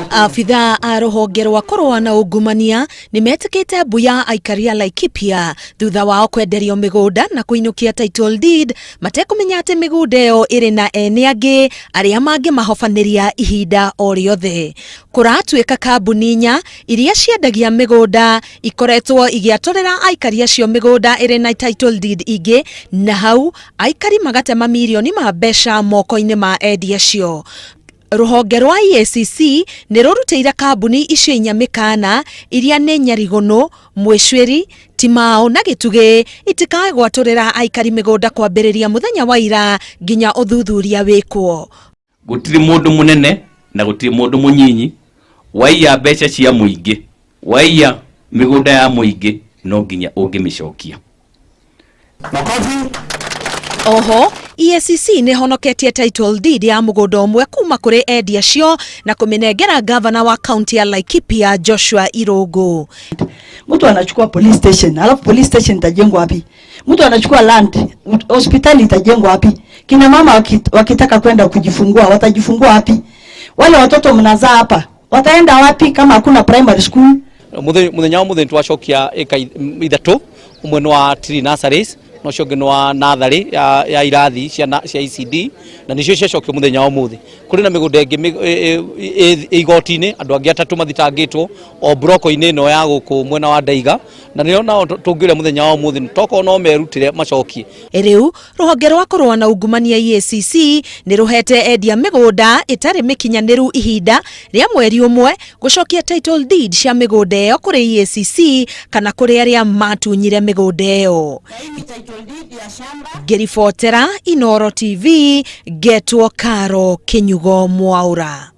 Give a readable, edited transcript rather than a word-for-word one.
Afithaa a ruhonge rwa kurua na ungumania nimetikite mbuya aikari a Laikipia thutha wao kwenderio migunda na kuinukia title deed matekumenya ati migunda iyo iri na ene angi aria mangimahobaniria ihinda o riothe. Kuratuika kambuni nya iria ciendagia migunda ikoretwo igiatorera aikari acio migunda iri na title deed ingi, na hau aikari magatema milioni ma mbeca moko-ini ma endia acio. Ruhonge rwa EACC ni rurutire kambuni icio inya mikana iria ni Nyarigono, Mwicwiri, Timao na Gitugi itikae gwaturira aikari migunda kwambiriria muthenya wa ira nginya uthuthuria wikwo. Gutiri mundu munene na gutiri mundu munyinyi waiya mbeca cia muingi, waiya migunda ya muingi no nginya ungimicokia. Oho, EACC ni honoketie title deed ya mugunda umwe kuma kuri endia acio na kuminengera governor wa county ya Laikipia Joshua Irungu. Mtu anachukua police station, alafu police station itajengwa wapi? Mtu anachukua land, hospitali itajengwa wapi? Kina mama wakitaka kwenda kujifungua, watajifungua wapi? Wale watoto mnazaa hapa, wataenda wapi kama hakuna primary school? Muthenya wa muthe twacokia ithatu, umwe wa Tree Nurseries no shogeno wa nathari ya irathi cia ECD na nicio ciacokio muthenya wa muthe. Kuri na migunda ingi igoti-ini andu angi atatu mathitangitwo o broko-ini no ya guku mwena wa Ndaiga na nio nao tungiuria muthenya wa muthe toko no merutire macokie. Riu ruhonge rwa kurua na ungumania EACC ni ruhete endia migunda itari mikinyaniru ihinda ria mweri umwe gucokia title deed cia migunda iyo kuri EACC kana kuri aria matunyire migunda iyo. Gerifotera Inoro TV, Getwo Karo Kinyugo Mwaura.